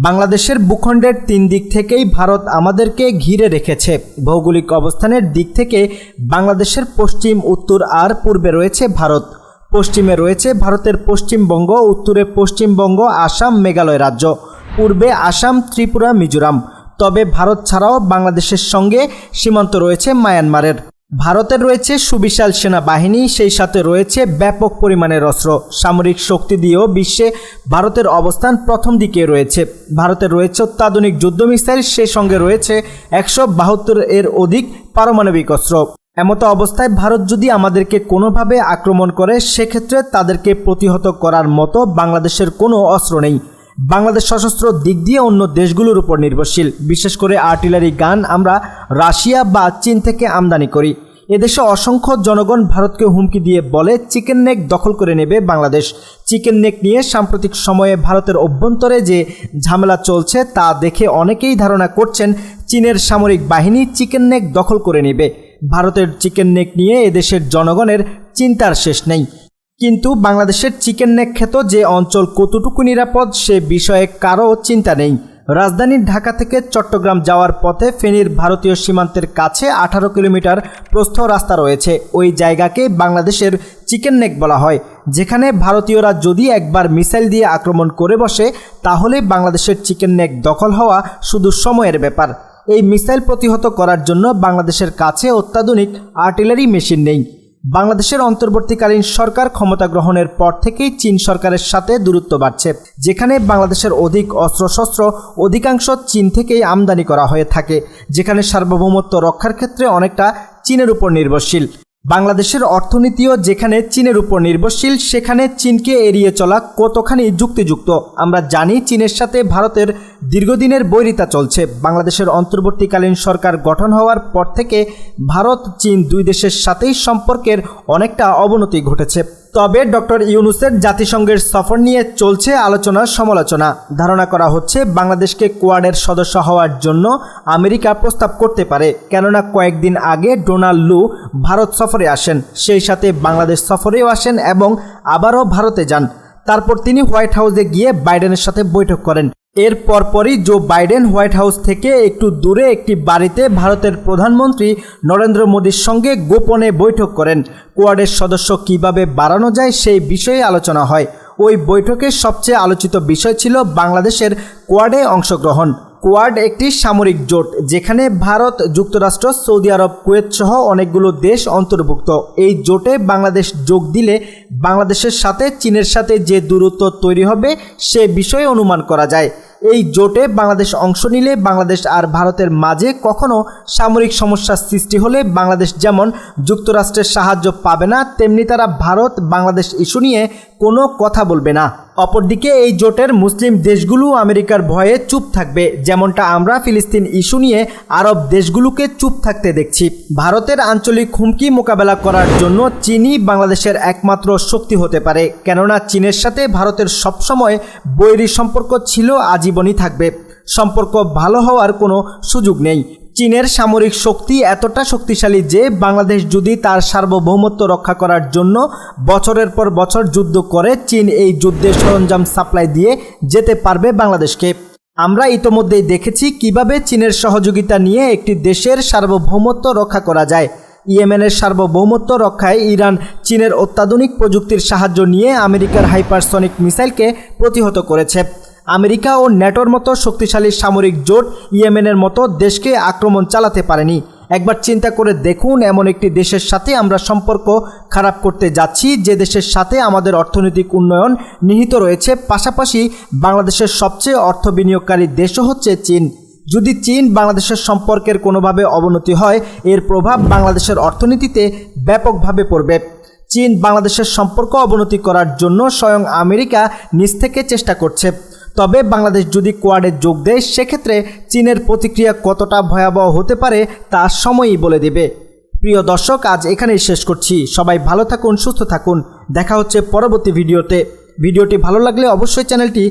বাংলাদেশের ভূখণ্ডের 3 দিক থেকেই ভারত আমাদেরকে ঘিরে রেখেছে। ভৌগোলিক অবস্থানের দিক থেকে বাংলাদেশের পশ্চিম, উত্তর আর পূর্বে রয়েছে ভারত। পশ্চিমে রয়েছে ভারতের পশ্চিমবঙ্গ, উত্তরে পশ্চিমবঙ্গ, আসাম, মেঘালয় রাজ্য, পূর্বে আসাম, ত্রিপুরা, মিজোরাম। তবে ভারত ছাড়াও বাংলাদেশের সঙ্গে সীমান্ত রয়েছে মায়ানমারের। ভারতের রয়েছে সুবিশাল সেনাবাহিনী, সেই সাথে রয়েছে ব্যাপক পরিমাণের অস্ত্র। সামরিক শক্তি দিয়েও বিশ্বে ভারতের অবস্থান প্রথম দিকে রয়েছে। ভারতের রয়েছে অত্যাধুনিক যুদ্ধ মিসাইল, সেই সঙ্গে রয়েছে 172 এর অধিক পারমাণবিক অস্ত্র। এমতো অবস্থায় ভারত যদি আমাদেরকে কোনোভাবে আক্রমণ করে, সেক্ষেত্রে তাদেরকে প্রতিহত করার মতো বাংলাদেশের কোনো অস্ত্র নেই। বাংলাদেশ সশস্ত্র দিক দিয়ে অন্য দেশগুলোর উপর নির্ভরশীল। বিশেষ করে আর্টিলারি গান আমরা রাশিয়া বা চীন থেকে আমদানি করি। এদেশে অসংখ্য জনগণ ভারতকে হুমকি দিয়ে বলে চিকেন নেক দখল করে নেবে বাংলাদেশ। চিকেন নেক নিয়ে সাম্প্রতিক সময়ে ভারতের অভ্যন্তরে যে ঝামেলা চলছে তা দেখে অনেকেই ধারণা করছেন চীনের সামরিক বাহিনী চিকেন নেক দখল করে নেবে। ভারতের চিকেন নেক নিয়ে এদেশের জনগণের চিন্তার শেষ নেই। কিন্তু বাংলাদেশের চিকেন নেক খ্যাত যে অঞ্চল কতটুকু নিরাপদ সে বিষয়ে কারও চিন্তা নেই। রাজধানী ঢাকা থেকে চট্টগ্রাম যাওয়ার পথে ফেনীর ভারতীয় সীমান্তের কাছে 18 কিলোমিটার প্রস্থ রাস্তা রয়েছে। ওই জায়গাকে বাংলাদেশের চিকেন নেক বলা হয়, যেখানে ভারতীয়রা যদি একবার মিসাইল দিয়ে আক্রমণ করে বসে, তাহলে বাংলাদেশের চিকেন নেক দখল হওয়া শুধু সময়ের ব্যাপার। এই মিসাইল প্রতিহত করার জন্য বাংলাদেশের কাছে অত্যাধুনিক আর্টিলারি মেশিন নেই। বাংলাদেশের অন্তর্বর্তীকালীন সরকার ক্ষমতা গ্রহণের পর থেকেই চীন সরকারের সাথে দূরত্ব বাড়ছে, যেখানে বাংলাদেশের অধিক অস্ত্রশস্ত্র অধিকাংশ চীন থেকেই আমদানি করা হয়ে থাকে, যেখানে সার্বভৌমত্ব রক্ষার ক্ষেত্রে অনেকটা চীনের উপর নির্ভরশীল। বাংলাদেশের অর্থনীতিও যেখানে চীনের উপর নির্ভরশীল, সেখানে চীনকে এড়িয়ে চলা কতখানি যুক্তিযুক্ত আমরা জানি। চীনের সাথে ভারতের দীর্ঘদিনের বৈরিতা চলছে। বাংলাদেশের অন্তর্বর্তীকালীন সরকার গঠন হওয়ার পর থেকে ভারত চীন দুই দেশের সাথেই সম্পর্কের অনেকটা অবনতি ঘটেছে। তবে ডক্টর ইউনূসের জাতিসংঘের সফর নিয়ে চলছে আলোচনা সমালোচনা। ধারণা করা হচ্ছে বাংলাদেশকে কোয়াডের সদস্য হওয়ার জন্য আমেরিকা প্রস্তাব করতে পারে, কেননা কয়েকদিন আগে ডোনাল্ড লু ভারত সফরে আসেন, সেই সাথে বাংলাদেশ সফরেও আসেন এবং আবারও ভারতে যান। তারপর তিনি হোয়াইট হাউসে গিয়ে বাইডেনের সাথে বৈঠক করেন। এর পরপরই জো বাইডেন হোয়াইট হাউস থেকে একটু দূরে একটি বাড়িতে ভারতের প্রধানমন্ত্রী নরেন্দ্র মোদীর সঙ্গে গোপনে বৈঠক করেন। কোয়াডের সদস্য কিভাবে বাড়ানো যায় সেই বিষয়ে আলোচনা হয়। ওই বৈঠকের সবচেয়ে আলোচিত বিষয় ছিল বাংলাদেশের কোয়াডে অংশগ্রহণ। কোয়াড একটি সামরিক জোট, যেখানে ভারত, যুক্তরাষ্ট্র, সৌদি আরব, কুয়েত সহ অনেকগুলো দেশ অন্তর্ভুক্ত। এই জোটে বাংলাদেশ যোগ দিলে বাংলাদেশের সাথে চীনের সাথে যে দূরত্ব তৈরি হবে সে বিষয়ে অনুমান করা যায়। এই জোটে বাংলাদেশ অংশ নিলে বাংলাদেশ আর ভারতের মাঝে কখনো সামরিক সমস্যার সৃষ্টি হলে বাংলাদেশ যেমন যুক্তরাষ্ট্রের সাহায্য পাবে না, তেমনি তারা ভারত বাংলাদেশ ইস্যু নিয়ে কোনো কথা বলবে না। অপরদিকে এই জোটের মুসলিম দেশগুলো আমেরিকার ভয়ে চুপ থাকবে, যেমনটা আমরা ফিলিস্তিন ইস্যু নিয়ে আরব দেশগুলোকে চুপ থাকতে দেখছি। ভারতের আঞ্চলিক হুমকি মোকাবেলা করার জন্য চীনই বাংলাদেশের একমাত্র শক্তি হতে পারে, কেননা চীনের সাথে ভারতের সবসময় বৈরী সম্পর্ক ছিল, আজীবনই থাকবে। সম্পর্ক ভালো হওয়ার কোনো সুযোগ নেই। চীনের সামরিক শক্তি এতটা শক্তিশালী যে বাংলাদেশ যদি তার সার্বভৌমত্ব রক্ষা করার জন্য বছরের পর বছর যুদ্ধ করে, চীন এই যুদ্ধের সরঞ্জাম সাপ্লাই দিয়ে যেতে পারবে বাংলাদেশকে। আমরা ইতোমধ্যেই দেখেছি কিভাবে চীনের সহযোগিতা নিয়ে একটি দেশের সার্বভৌমত্ব রক্ষা করা যায়। ইয়েমেনের সার্বভৌমত্ব রক্ষায় ইরান চীনের অত্যাধুনিক প্রযুক্তির সাহায্য নিয়ে আমেরিকার হাইপারসনিক মিসাইলকে প্রতিহত করেছে। আমেরিকা ও ন্যাটোর মতো শক্তিশালী সামরিক জোট ইয়েমেনের মতো দেশকে আক্রমণ চালাতে পারেনি। একবার চিন্তা করে দেখুন, এমন একটি দেশের সাথে আমরা সম্পর্ক খারাপ করতে যাচ্ছি, যে দেশের সাথে আমাদের অর্থনৈতিক উন্নয়ন নিহিত রয়েছে। পাশাপাশি বাংলাদেশের সবচেয়ে অর্থ বিনিয়োগকারী দেশও হচ্ছে চীন। যদি চীন বাংলাদেশের সম্পর্কের কোনোভাবে অবনতি হয়, এর প্রভাব বাংলাদেশের অর্থনীতিতে ব্যাপকভাবে পড়বে। চীন বাংলাদেশের সম্পর্ক অবনতি করার জন্য স্বয়ং আমেরিকা নিজ থেকে চেষ্টা করছে। তবে বাংলাদেশ যদি কোয়াডে যোগ দেয়, সেক্ষেত্রে চীনের প্রতিক্রিয়া কতটা ভয়াবহ হতে পারে তা সময়ই বলে দেবে। প্রিয় দর্শক, আজ এখানেই শেষ করছি। সবাই ভালো থাকুন, সুস্থ থাকুন। দেখা হচ্ছে পরবর্তী ভিডিওতে। ভিডিওটি ভালো লাগলে অবশ্যই চ্যানেলটি